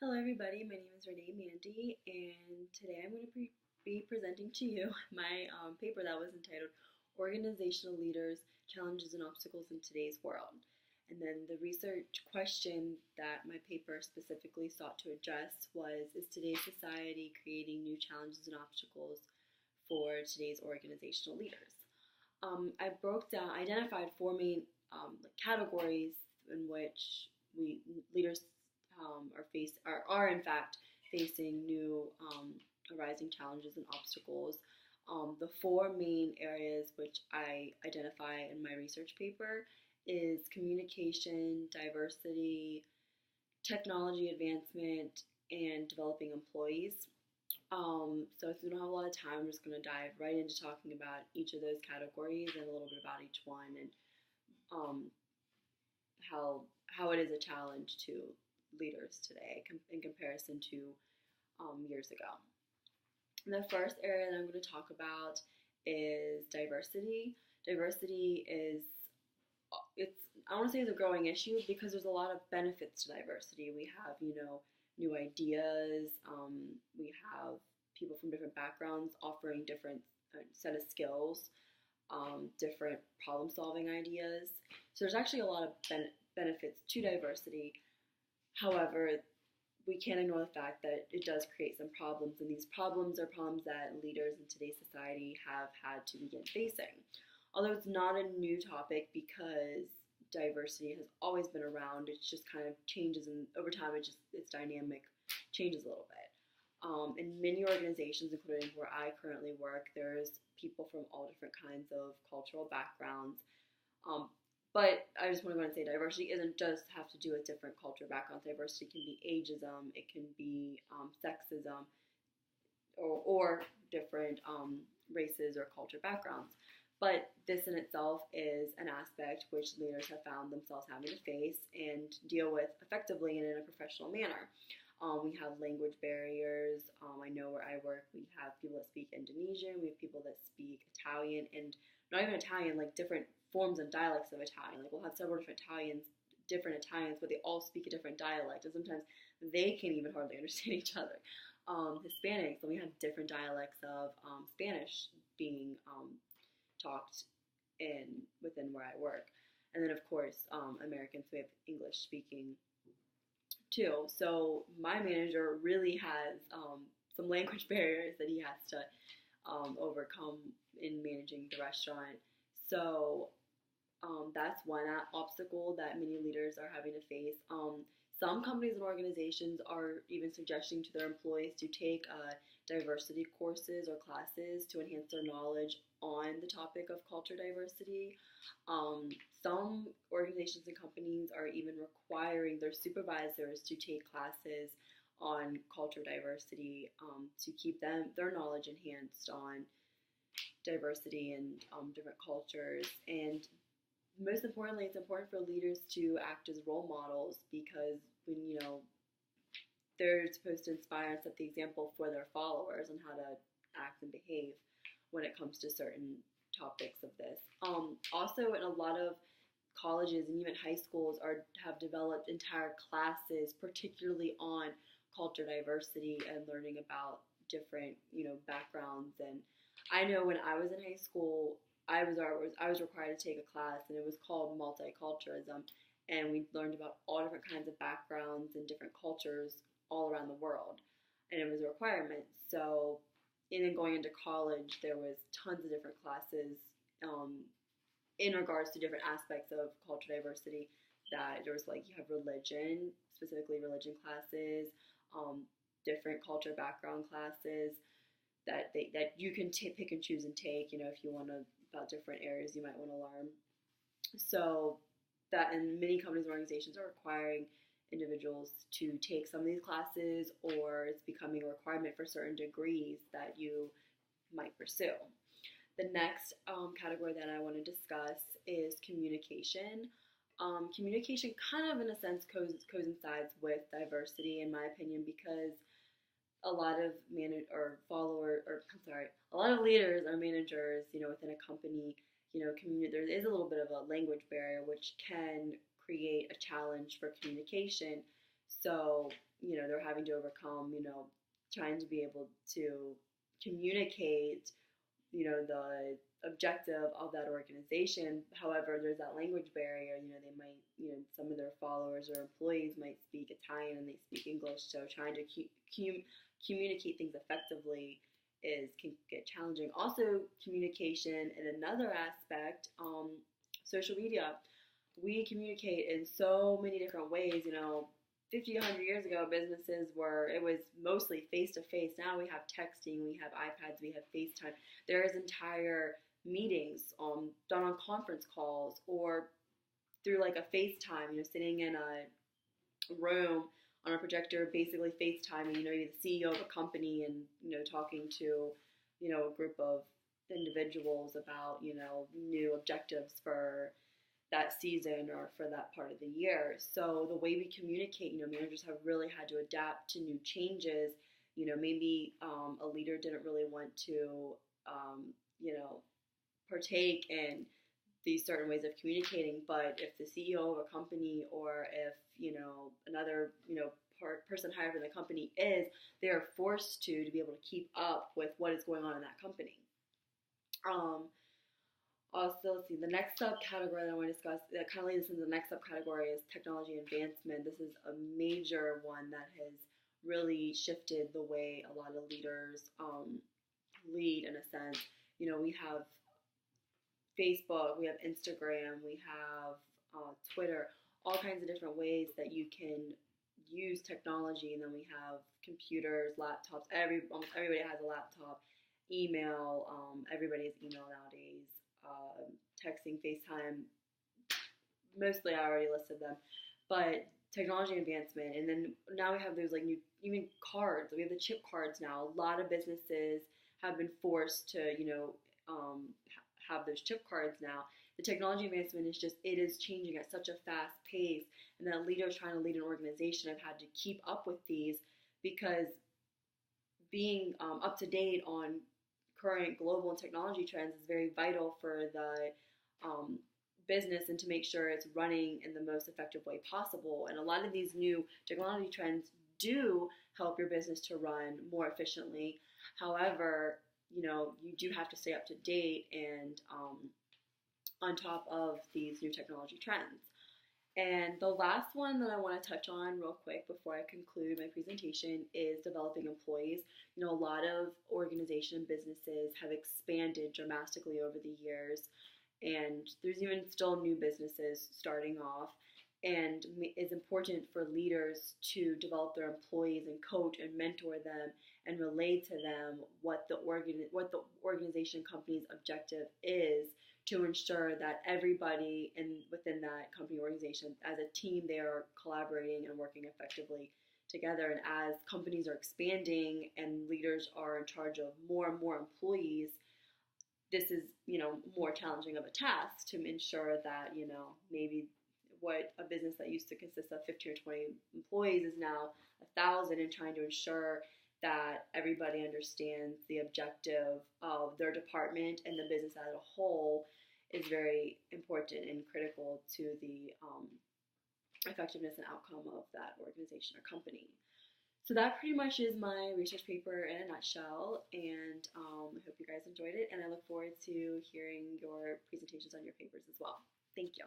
Hello, everybody. My name is Renee Mandy, and today I'm going to be presenting to you my paper that was entitled Organizational Leaders, Challenges and Obstacles in Today's World. And then the research question that my paper specifically sought to address was, is today's society creating new challenges and obstacles for today's organizational leaders? I identified four main categories in which leaders are in fact facing new arising challenges and obstacles. The four main areas which I identify in my research paper is communication, diversity, technology advancement, and developing employees. So if we don't have a lot of time, I'm just going to dive right into talking about each of those categories and a little bit about each one and um, how it is a challenge to leaders today in comparison to years ago. And the first area that I'm going to talk about is diversity. Diversity is I want to say it's a growing issue because there's a lot of benefits to diversity. We have new ideas. We have people from different backgrounds offering different set of skills, different problem solving ideas. So there's actually a lot of benefits to diversity. However, we can't ignore the fact that it does create some problems, and these problems are problems that leaders in today's society have had to begin facing. Although it's not a new topic because diversity has always been around, it just kind of changes, and over time its dynamic changes a little bit. In many organizations, including where I currently work, there's people from all different kinds of cultural backgrounds. But I just want to go and say diversity isn't just have to do with different cultural backgrounds. Diversity can be ageism, it can be sexism, or different races or culture backgrounds. But this in itself is an aspect which leaders have found themselves having to face and deal with effectively and in a professional manner. We have language barriers. I know where I work, we have people that speak Indonesian, we have people that speak Italian, and not even Italian, like different forms and dialects of Italian. Like we'll have several different Italians, but they all speak a different dialect, and sometimes they can't even hardly understand each other. Hispanics, and we have different dialects of Spanish being talked within where I work, and then of course Americans, we have English speaking too. So my manager really has some language barriers that he has to overcome in managing the restaurant. So that's one obstacle that many leaders are having to face. Some companies and organizations are even suggesting to their employees to take diversity courses or classes to enhance their knowledge on the topic of culture diversity. Some organizations and companies are even requiring their supervisors to take classes on culture diversity to keep their knowledge enhanced on diversity and different cultures. And most importantly, it's important for leaders to act as role models, because when they're supposed to inspire and set the example for their followers on how to act and behave when it comes to certain topics of this. Also, in a lot of colleges and even high schools have developed entire classes, particularly on culture diversity and learning about different backgrounds. And I know when I was in high school, I was required to take a class, and it was called multiculturalism, and we learned about all different kinds of backgrounds and different cultures all around the world, and it was a requirement. So, and then going into college, there was tons of different classes in regards to different aspects of culture diversity. That there was, like, you have religion, specifically religion classes, different culture background classes that you can pick and choose and take, if you want to, about different areas you might want to learn. So that, and many companies and organizations are requiring individuals to take some of these classes, or it's becoming a requirement for certain degrees that you might pursue. The next category that I want to discuss is communication. Communication kind of, in a sense, coincides with diversity, in my opinion, because a lot of a lot of leaders are managers, within a company, there is a little bit of a language barrier which can create a challenge for communication. So, they're having to overcome, trying to be able to communicate, the objective of that organization. However, there's that language barrier. They might, some of their followers or employees might speak Italian and they speak English. So trying to communicate things effectively can get challenging. Also, communication in another aspect, social media. We communicate in so many different ways. 50, 100 years ago, it was mostly face-to-face. Now we have texting, we have iPads, we have FaceTime. There's entire meetings done on conference calls or through like a FaceTime, sitting in a room on a projector, basically FaceTiming, you're the CEO of a company and, talking to, a group of individuals about, new objectives for that season or for that part of the year. So the way we communicate, managers have really had to adapt to new changes. Maybe a leader didn't really want to, partake in these certain ways of communicating, but if the CEO of a company or if, another, person hired from the company they are forced to be able to keep up with what is going on in that company. Also, let's see, the next subcategory that I want to discuss, that kind of leads us into the next subcategory, is technology advancement. This is a major one that has really shifted the way a lot of leaders lead, in a sense. We have Facebook, we have Instagram, we have Twitter, all kinds of different ways that you can use technology. And then we have computers, laptops. Almost everybody has a laptop. Email, everybody has email nowadays. Texting, FaceTime, mostly I already listed them, but technology advancement. And then now we have those like new, even cards. We have the chip cards now. A lot of businesses have been forced to, have those chip cards now. The technology advancement it is changing at such a fast pace, and that leaders trying to lead an organization have had to keep up with these, because being up to date on current global and technology trends is very vital for the business, and to make sure it's running in the most effective way possible. And a lot of these new technology trends do help your business to run more efficiently. However, you do have to stay up to date and on top of these new technology trends. And the last one that I want to touch on real quick before I conclude my presentation is developing employees. A lot of organization businesses have expanded dramatically over the years, and there's even still new businesses starting off. And it's important for leaders to develop their employees and coach and mentor them and relay to them what the organization company's objective is, to ensure that everybody within that company organization, as a team, they are collaborating and working effectively together. And as companies are expanding and leaders are in charge of more and more employees, this is, more challenging of a task to ensure that, maybe what a business that used to consist of 15 or 20 employees is now 1,000, and trying to ensure that everybody understands the objective of their department and the business as a whole is very important and critical to the effectiveness and outcome of that organization or company. So that pretty much is my research paper in a nutshell, and I hope you guys enjoyed it, and I look forward to hearing your presentations on your papers as well. Thank you.